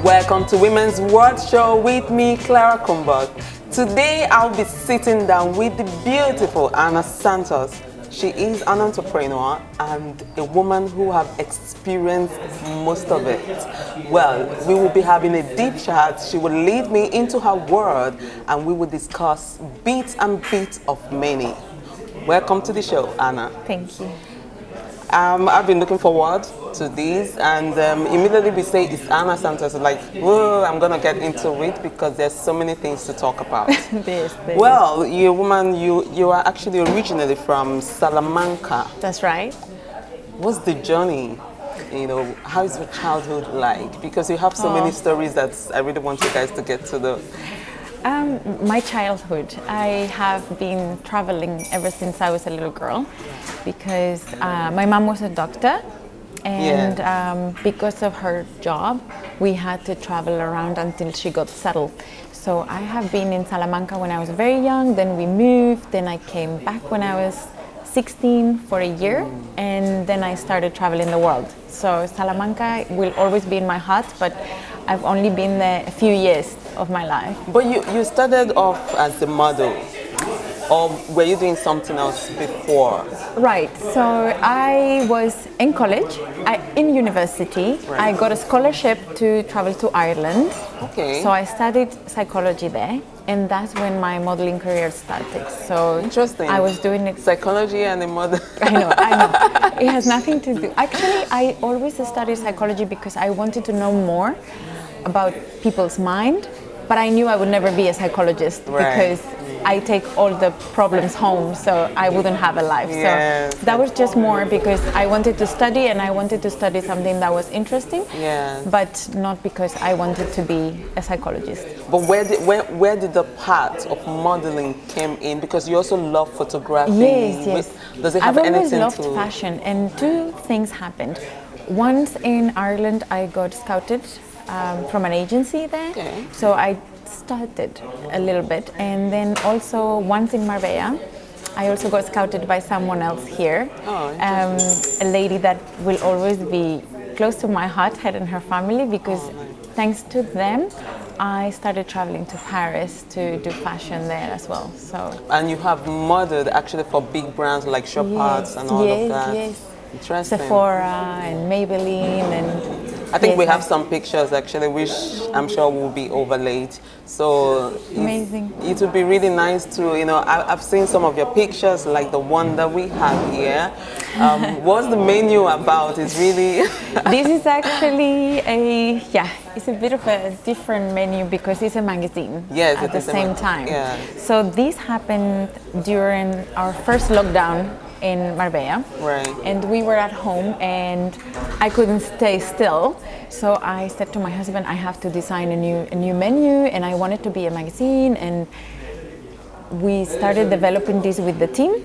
Welcome to Women's World Show with me, Clara Kumbok. Today I'll be sitting down with the beautiful Anna Santos. She is an entrepreneur and a woman who have experienced most of it. Well, we will be having a deep chat. She will lead me into her world and we will discuss bits and bits of many. Welcome to the show, Anna. Thank you. I've been looking forward to this, and immediately we say it's Anna Santos, like, whoa, I'm gonna get into it because there's so many things to talk about. Yes. Well, you're a woman, you are actually originally from Salamanca. That's right. What's the journey? You know, how is your childhood like? Because you have so many stories that I really want you guys to get to know. My childhood, I have been traveling ever since I was a little girl because my mom was a doctor and because of her job, we had to travel around until she got settled. So I have been in Salamanca when I was very young, then we moved, then I came back when I was 16 for a year, and then I started traveling the world. So Salamanca will always be in my heart, but I've only been there a few years of my life. But you started off as a model, or were you doing something else before? Right, so I was in college, in university. Right. I got a scholarship to travel to Ireland. Okay. So I studied psychology there, and that's when my modeling career started. So interesting. I was doing it. Psychology and a model. I know. It has nothing to do. Actually, I always studied psychology because I wanted to know more about people's mind, but I knew I would never be a psychologist because I take all the problems home, so I wouldn't have a life. Yes. So that was just more because I wanted to study, and I wanted to study something that was interesting, but not because I wanted to be a psychologist. But where did the part of modeling came in? Because you also love photography. Yes. Does it have I've anything always to loved fashion, and two things happened. Once in Ireland, I got scouted from an agency there, so I started a little bit, and then also once in Marbella, I also got scouted by someone else here, a lady that will always be close to my heart, her and her family, because thanks to them, I started traveling to Paris to do fashion there as well. So. And you have modeled actually for big brands like Shoppers and all of that. Yes. Interesting. Sephora and Maybelline and. I think we have some pictures actually, which I'm sure will be overlaid. So amazing. It would be really nice to, you know, I've seen some of your pictures, like the one that we have here. What's the menu about? It's really. This is actually it's a bit of a different menu because it's a magazine. Yes, at the same time. Yeah. So this happened during our first lockdown in Marbella, and we were at home and I couldn't stay still, so I said to my husband, I have to design a new menu, and I want it to be a magazine, and we started developing this with the team.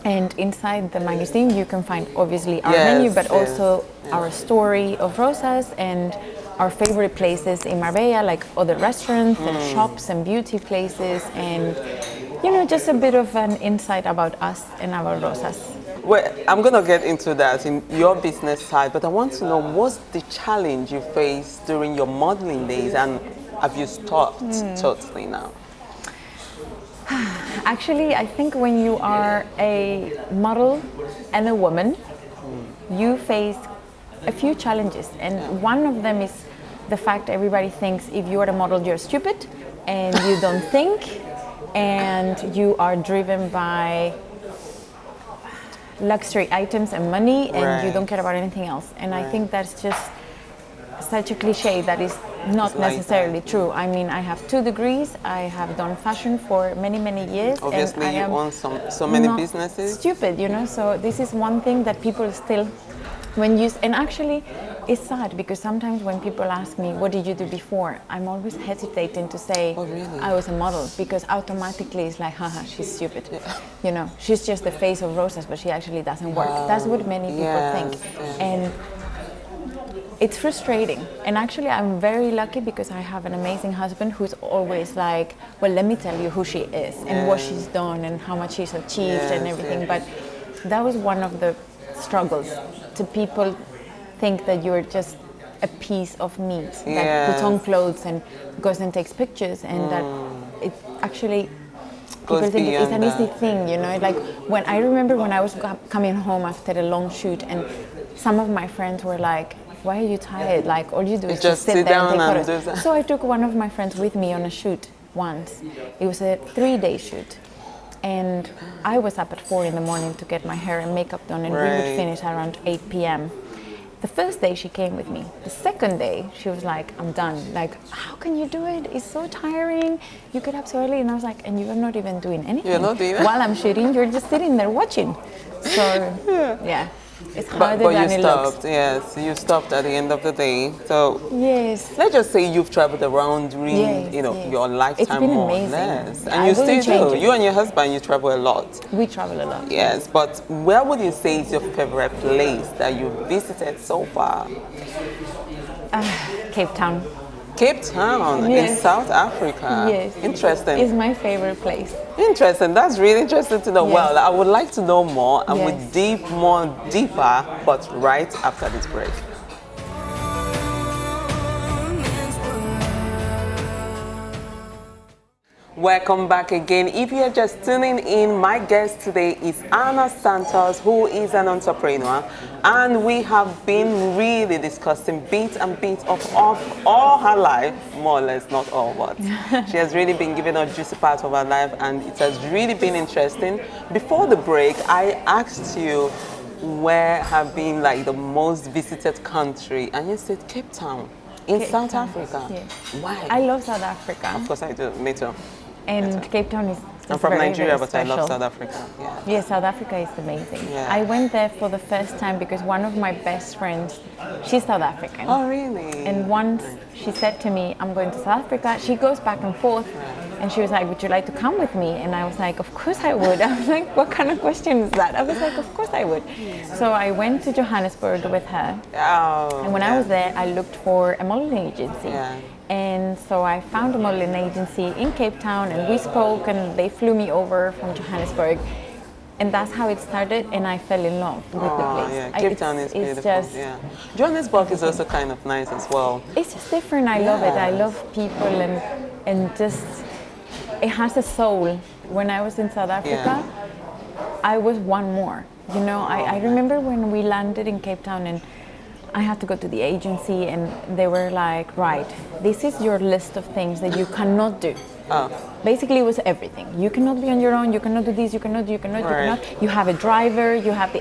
And inside the magazine you can find obviously our menu, but also our story of Rosas and our favorite places in Marbella, like other restaurants and shops and beauty places, and just a bit of an insight about us and our Rosas. Well, I'm going to get into that in your business side, but I want to know, what's the challenge you faced during your modeling days, and have you stopped totally now? Actually, I think when you are a model and a woman, you face a few challenges, and one of them is the fact everybody thinks if you are a model, you're stupid and you don't think, and you are driven by luxury items and money, and you don't care about anything else. And I think that's just such a cliche that is not necessarily true. I mean, I have 2 degrees, I have done fashion for many, many years. Obviously, and I you own so many businesses. Stupid, so this is one thing that people still, and actually it's sad because sometimes when people ask me, what did you do before? I'm always hesitating to say, I was a model, because automatically it's like, haha, she's stupid. She's just the face of Rosas, but she actually doesn't work. That's what many people think. And it's frustrating. And actually I'm very lucky because I have an amazing husband who's always like, well, let me tell you who she is and what she's done and how much she's achieved and everything. But that was one of the struggles. To people think that you're just a piece of meat that puts on clothes and goes and takes pictures, and that it actually people think it's an easy thing, you know. Like when I remember when I was coming home after a long shoot, and some of my friends were like, "Why are you tired? Like all you do is just sit there and take photos." So I took one of my friends with me on a shoot once. It was a 3-day shoot. And I was up at 4 in the morning to get my hair and makeup done, and we would finish around 8 p.m. The first day she came with me. The second day she was like, I'm done. Like, how can you do it? It's so tiring. You get up so early. And I was like, and you are not even doing anything. You're not doing it? While I'm shooting, you're just sitting there watching. So, yeah. It's harder but than you it stopped, looks. yes. You stopped at the end of the day. So yes. let's just say you've traveled around really, your lifetime it's been more amazing. or less. And I you still do. it. You and your husband, you travel a lot. We travel a lot. Yes, but where would you say is your favorite place that you visited so far? Cape Town. Cape Town in South Africa. Yes. Interesting. It's my favorite place. Interesting. That's really interesting to know. Well, I would like to know more, and we'll deeper, but right after this break. Welcome back again. If you're just tuning in, my guest today is Ana Santos, who is an entrepreneur, and we have been really discussing bit and bit of all her life, more or less, not all, but she has really been giving us juicy part of her life, and it has really been interesting. Before the break, I asked you where have been like the most visited country, and you said Cape Town in South Africa. Yes. Why? I love South Africa. Of course I do. Me too. And Cape Town is I'm from very, Nigeria, very but special. I love South Africa. Yeah. Yeah, South Africa is amazing. Yeah. I went there for the first time because one of my best friends, she's South African. Oh, really? And once she said to me, I'm going to South Africa. She goes back and forth. And she was like, would you like to come with me? And I was like, of course I would. I was like, what kind of question is that? I was like, of course I would. So I went to Johannesburg with her. Oh, and when I was there, I looked for a modeling agency. Yeah. And so I found a modeling agency in Cape Town, and we spoke, and they flew me over from Johannesburg. And that's how it started, and I fell in love with the place. Yeah, Cape Town is beautiful. Just, Johannesburg is also kind of nice as well. It's just different. I love it. I love people, and just, it has a soul. When I was in South Africa, I was one more. You know, I remember when we landed in Cape Town, and I had to go to the agency, and they were like, right, this is your list of things that you cannot do. Basically, it was everything. You cannot be on your own, you cannot do this, you cannot. You have a driver, you have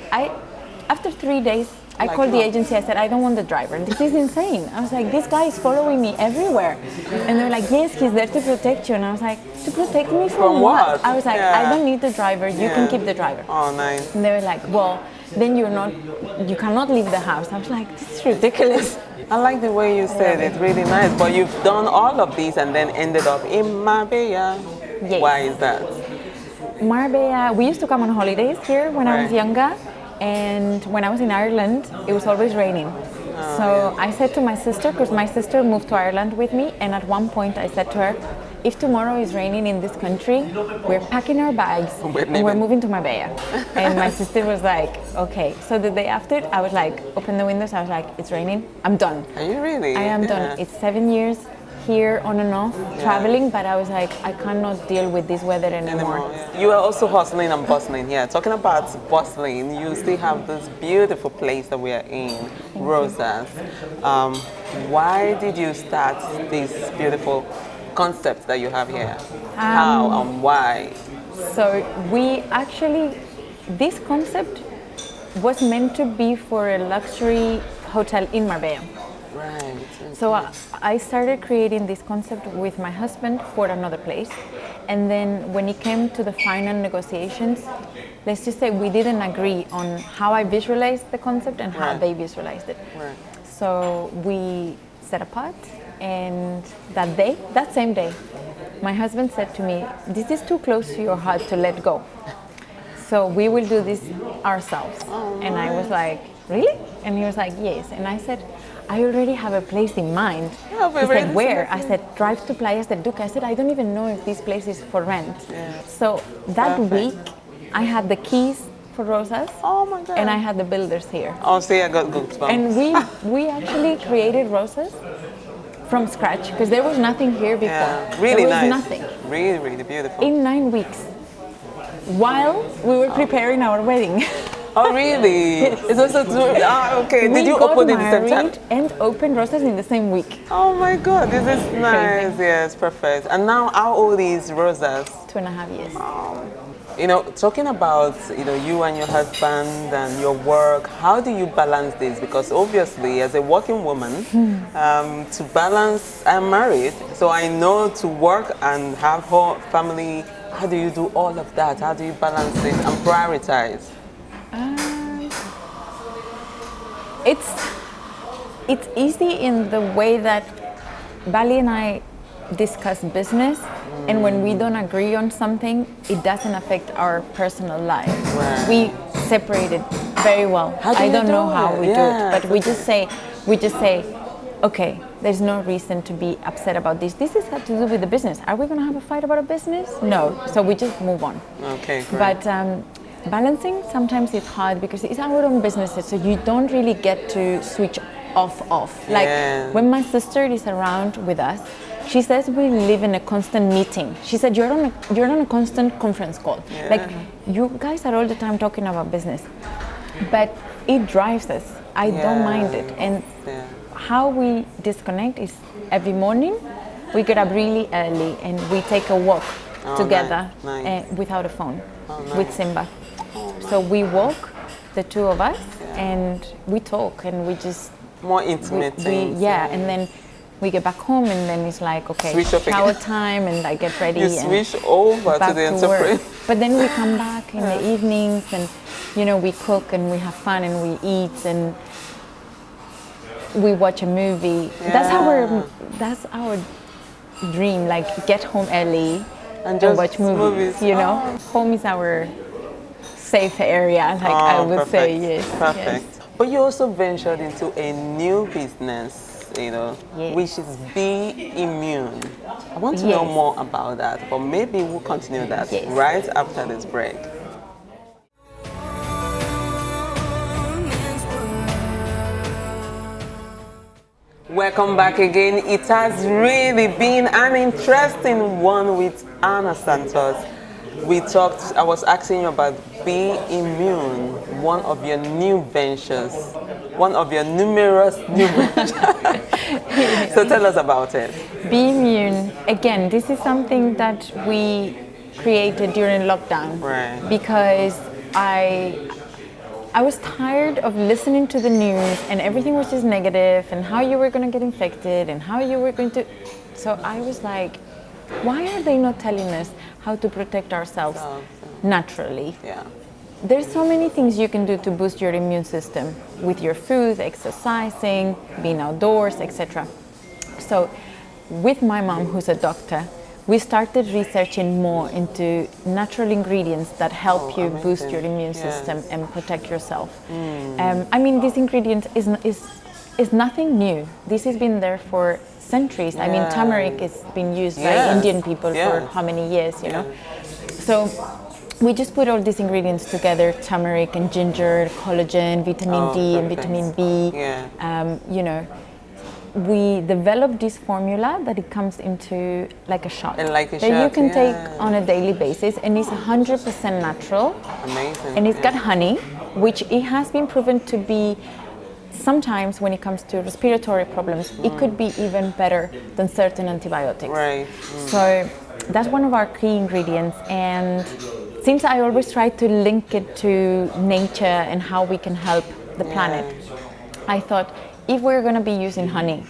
after 3 days, I called the agency, I said, I don't want the driver. This is insane. I was like, this guy is following me everywhere. And they were like, yes, he's there to protect you. And I was like, to protect me from what? I was like, I don't need the driver, you can keep the driver. Oh, nice. And they were like, well, then you cannot leave the house. I was like, this is ridiculous. I like the way you said it, really nice. But you've done all of these and then ended up in Marbella. Yes. Why is that? Marbella, we used to come on holidays here when I was younger. And when I was in Ireland, it was always raining. I said to my sister, because my sister moved to Ireland with me, and at one point I said to her, if tomorrow is raining in this country, we're packing our bags and we're moving to Marbella. And my sister was like, okay. So the day after, I was like, open the windows, I was like, it's raining, I'm done. Are you really? I am done. It's 7 years here on and off traveling, but I was like, I cannot deal with this weather anymore. You are also hustling and bustling here. Talking about bustling, you still have this beautiful place that we are in, Rosas. Why did you start this beautiful concept that you have here? How and why? So this concept was meant to be for a luxury hotel in Marbella. Right. So I started creating this concept with my husband for another place. And then when it came to the final negotiations, let's just say we didn't agree on how I visualized the concept and how they visualized it. Right. So we set apart, and that same day, my husband said to me, this is too close to your heart to let go. So we will do this ourselves. And I was like, really? And he was like, yes. And I said, I already have a place in mind. He said, where? I said, drive to Playas del Duque. I said, I don't even know if this place is for rent. So that week, I had the keys for rosas. Oh my God. And I had the builders here. Oh, see, I got goosebumps. And we actually created rosas from scratch because there was nothing here before. Yeah, really there was nice. Nothing. Really, really beautiful. In 9 weeks, while we were preparing our wedding. Oh, really? It's also okay. We Did you got open it the same time? married and opened rosas in the same week. Oh my God, this is nice. Yes, perfect. And now, how old is Rosas? 2.5 years. You know, talking about, you know, you and your husband and your work, how do you balance this? Because obviously, as a working woman, to balance, I'm married, so I know to work and have whole family, how do you do all of that? How do you balance it and prioritize? It's easy in the way that Bali and I discuss business, and when we don't agree on something, it doesn't affect our personal life. Right. We separate it very well. How do I you don't do know how it? we do Yeah. it, but we just say, okay, there's no reason to be upset about this. This has to do with the business. Are we going to have a fight about a business? No. So we just move on. Okay, great. But balancing sometimes is hard because it's our own businesses, so you don't really get to switch off. Like when my sister is around with us, she says we live in a constant meeting. She said you're on a constant conference call. Yeah. Like you guys are all the time talking about business, but it drives us. I don't mind it. And how we disconnect is every morning we get up really early and we take a walk together nice. Without a phone Nice. with Simba. So we walk, the two of us, and we talk and we just more intimate things. And then we get back home and then it's like, okay, shower time and I get ready. You switch over to the enterprise. But then we come back in the evenings and, you know, we cook and we have fun and we eat and we watch a movie. Yeah. That's our dream, like get home early and just watch movies. You know, home is our safe area, like I would say. Yes. Perfect. Yes. But you also ventured into a new business, you know, which is Be Immune. I want to know more about that, but maybe we'll continue that right after this break. Welcome back again. It has really been an interesting one with Ana Santos. I was asking you about Be Immune, one of your new ventures, one of your numerous new ventures. So tell us about it. Be Immune, again, this is something that we created during lockdown. Right. Because I was tired of listening to the news and everything was just negative and how you were going to get infected and how you were going to... So I was like, why are they not telling us how to protect ourselves naturally? Yeah. There's so many things you can do to boost your immune system with your food, exercising, being outdoors, etc. So with my mom, who's a doctor, we started researching more into natural ingredients that help you boost your immune system and protect yourself. I mean, this ingredient is nothing new. This has been there for centuries. I mean, turmeric has been used by Indian people for how many years, you know? So we just put all these ingredients together, turmeric and ginger, collagen, vitamin D and vitamin B. You know, we developed this formula that it comes into like a shot. Like a that shot, you can take on a daily basis, and it's 100% natural. Amazing. And it's got honey, which it has been proven to be sometimes when it comes to respiratory problems, it could be even better than certain antibiotics. Right. So that's one of our key ingredients, and since I always try to link it to nature and how we can help the planet, I thought if we're going to be using honey,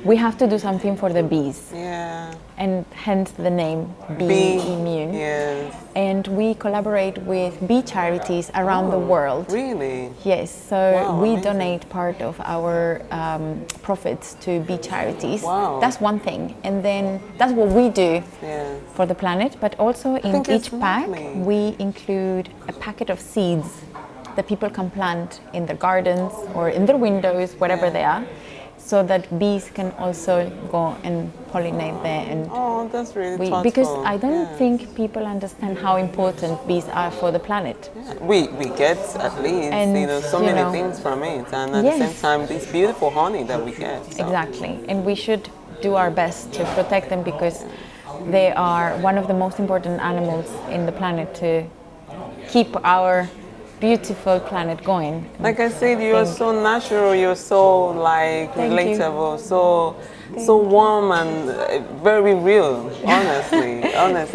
we have to do something for the bees. Yeah. And hence the name Be Immune. Yes. And we collaborate with bee charities around the world. Really? Yes, so we donate part of our profits to bee charities. Wow. That's one thing. And then that's what we do for the planet. But also in each pack, we include a packet of seeds that people can plant in their gardens or in their windows, wherever they are. so that bees can also go and pollinate there. And oh, that's really thoughtful. because I don't think people understand how important bees are for the planet. Yeah. We get at least And, so many things from it, and at the same time this beautiful honey that we get. So. Exactly, and we should do our best to protect them because they are one of the most important animals in the planet to keep our beautiful planet going. Like I said, you're so natural, you're so like relatable, so warm and very real, honestly.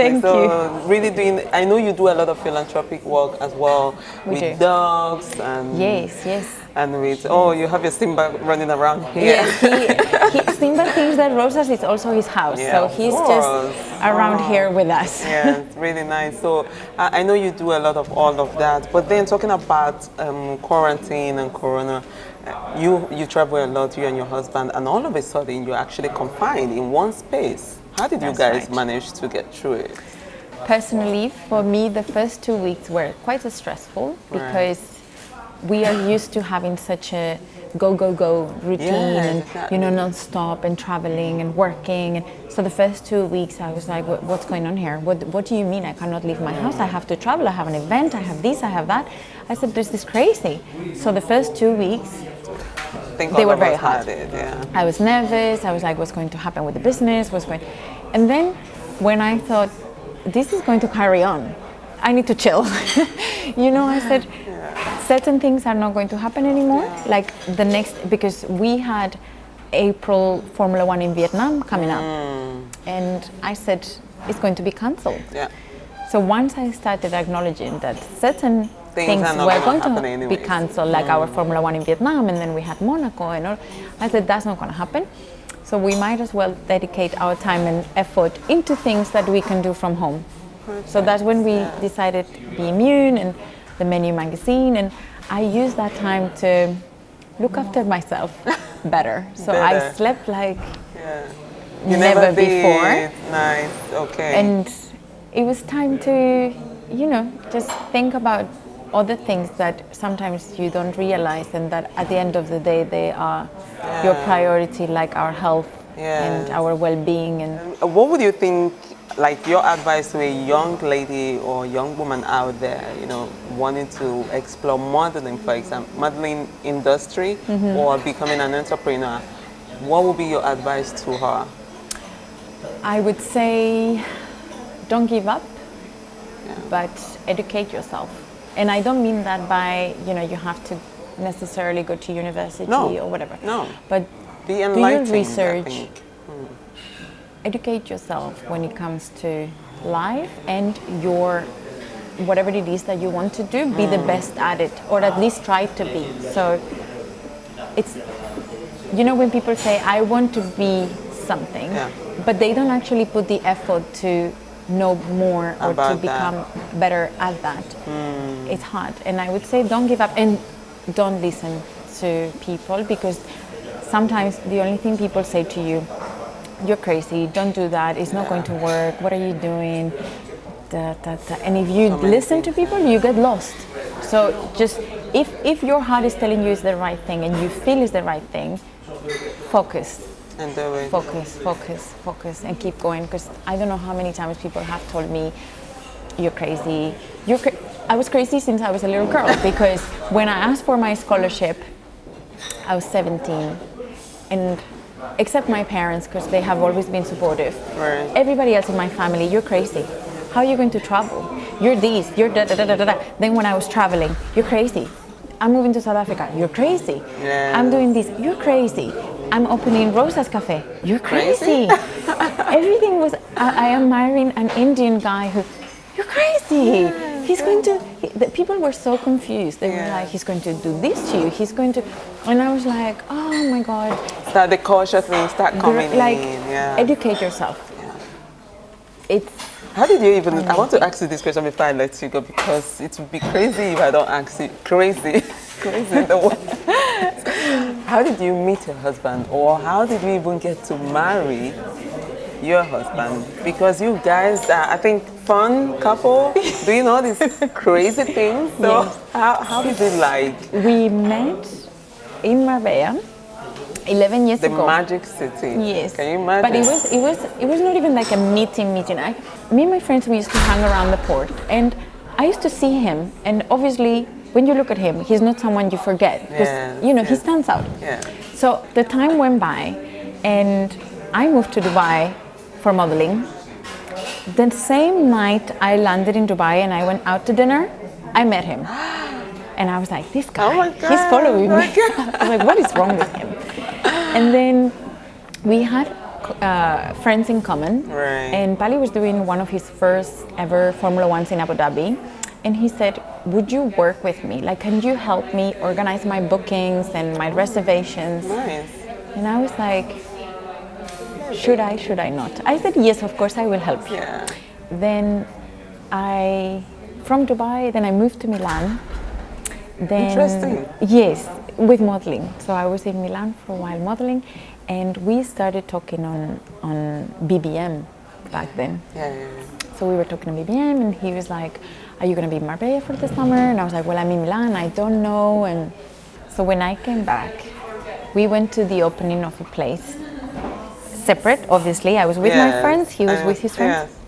Thank so you. really doing, I know you do a lot of philanthropic work as well with dogs and yes. And with you have your Simba running around here. Yes, Simba thinks that Rosas is also his house, so he's just around here with us. Yeah, it's really nice. So I know you do a lot of all of that, but then talking about quarantine and corona, you travel a lot, you and your husband, and all of a sudden you're actually confined in one space. How did you guys manage to get through it? Personally, for me, the first 2 weeks were quite stressful because we are used to having such a go routine and non-stop and traveling and working. And so the first 2 weeks I was like, what's going on here? What do you mean I cannot leave my house? I have to travel, I have an event, I have this, I have that. I said, this is crazy. So the first 2 weeks, they were very hard. I was nervous, I was like, what's going to happen with the business? And then when I thought, this is going to carry on, I need to chill. I said, certain things are not going to happen anymore. Like because we had April Formula One in Vietnam coming up. And I said, it's going to be cancelled. Yeah. So once I started acknowledging that certain things were going to be cancelled, like our Formula One in Vietnam, and then we had Monaco and all, I said, that's not going to happen. So we might as well dedicate our time and effort into things that we can do from home. Perfect. So that's when we decided Be Immune and the Menu magazine, and I used that time to look after myself better. So I slept like never before. Nice, okay. And it was time to, just think about other things that sometimes you don't realize, and that at the end of the day they are your priority, like our health and our well-being. And what would you think, like your advice to a young lady or young woman out there, wanting to explore modeling, for example, modeling industry or becoming an entrepreneur? What would be your advice to her? I would say, don't give up, but educate yourself. And I don't mean that by, you have to necessarily go to university or whatever. No. But be enlightened, do your research. Educate yourself when it comes to life and your whatever it is that you want to do, be the best at it, or at least try to be. So it's, when people say, I want to be something, but they don't actually put the effort to know more or to become better at that. It's hard. And I would say don't give up and don't listen to people, because sometimes the only thing people say to you, you're crazy, don't do that, it's not going to work, what are you doing? And if you listen to people, you get lost. So just, if your heart is telling you it's the right thing and you feel it's the right thing, focus. And do it. Focus, and keep going. Because I don't know how many times people have told me, you're crazy. I was crazy since I was a little girl, because when I asked for my scholarship, I was 17. And except my parents, because they have always been supportive. Right. Everybody else in my family, you're crazy. How are you going to travel? You're this, you're da-da-da-da-da. Then when I was traveling, you're crazy. I'm moving to South Africa, you're crazy. Yes. I'm doing this, you're crazy. I'm opening Rosas Cafe, you're crazy. Everything was, I am marrying an Indian guy who, you're crazy. He's going to, the people were so confused. They were like, he's going to do this to you, he's going to, and I was like, oh my God. Start the cautious things start coming in. Educate yourself. It's, how did you even, I want to ask you this question before I let you go, because it would be crazy if I don't ask you, crazy the word. How did you meet your husband, or how did you even get to marry your husband? Because you guys are, I think, fun couple, doing all these crazy things. So how is it like? We met in Marbella, 11 years the ago. Magic City. Yes. Can you imagine? But it was not even like a meeting. Me and my friends, we used to hang around the port, and I used to see him, and obviously when you look at him, he's not someone you forget. Yes, You know, yes. he stands out. Yeah. So the time went by, and I moved to Dubai for modeling. The same night I landed in Dubai and I went out to dinner, I met him. And I was like, this guy, Oh my God. he's following Oh me. my God. I was like, what is wrong with him? And then we had friends in common. Right. And Bali was doing one of his first ever Formula Ones in Abu Dhabi. And he said, would you work with me? Like, can you help me organize my bookings and my reservations? Nice. And I was like, should I not? I said, yes, of course, I will help you. Yeah. Then from Dubai, then I moved to Milan. Then, Interesting. Yes, with modeling. So I was in Milan for a while modeling, and we started talking on BBM back then. Yeah. So we were talking on BBM, and he was like, are you going to be in Marbella for the summer? And I was like, well, I'm in Milan, I don't know. And so when I came back, we went to the opening of a place. Separate, obviously. I was with my friends, he was with his friends. Yes.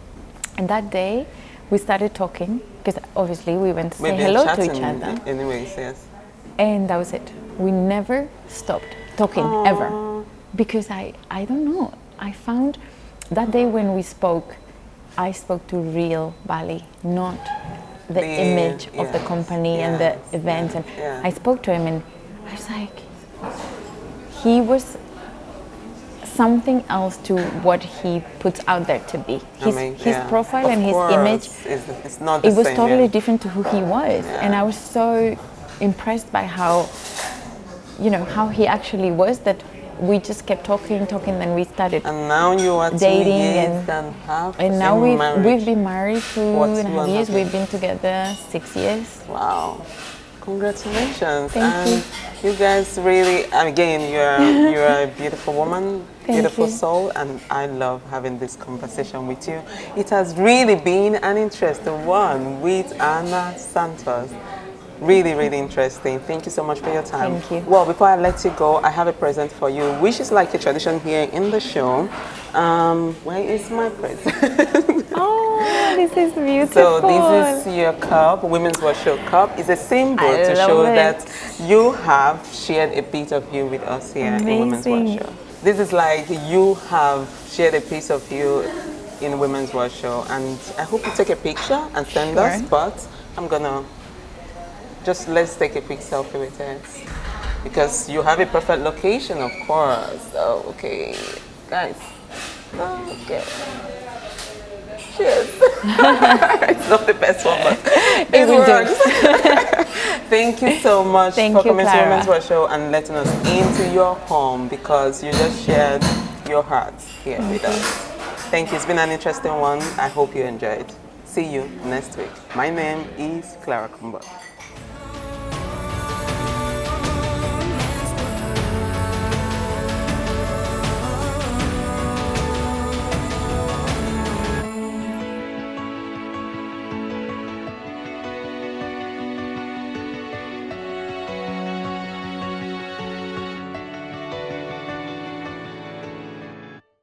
And that day, we started talking, because obviously we went to say We've been hello to chatting each other. Anyways, yes. And that was it. We never stopped talking, ever. Because I don't know, I found that day when we spoke, I spoke to real Bali, not the image of the company and the events. And I spoke to him and I was like, he was something else to what he puts out there to be. His profile and his image, it's not the it was same, totally different to who he was. And I was so impressed by how, how he actually was, that we just kept talking, then we started and now you are dating 2 years and half and now in we've been married 2.5 years. years. We've been together 6 years. Wow. Congratulations. Thank you. You guys really, again, you're a beautiful woman, beautiful soul, and I love having this conversation with you. It has really been an interesting one with Ana Santos. Really, really interesting. Thank you so much for your time. Thank you. Well, before I let you go, I have a present for you, which is like a tradition here in the show. Where is my present? Oh, this is beautiful. So this is your cup, Women's World Show cup. It's a symbol to show that you have shared a bit of you with us here in Women's World Show. This is like you have shared a piece of you in Women's World Show, and I hope you take a picture and send us, but I'm gonna let's take a quick selfie with it, because you have a perfect location, of course. Oh, okay, guys. Okay. Cheers. It's not the best one, but it works. Thank you so much for coming to Women's World Show and letting us into your home, because you just shared your heart here with us. Thank you. It's been an interesting one. I hope you enjoyed. See you next week. My name is Clara Kumba.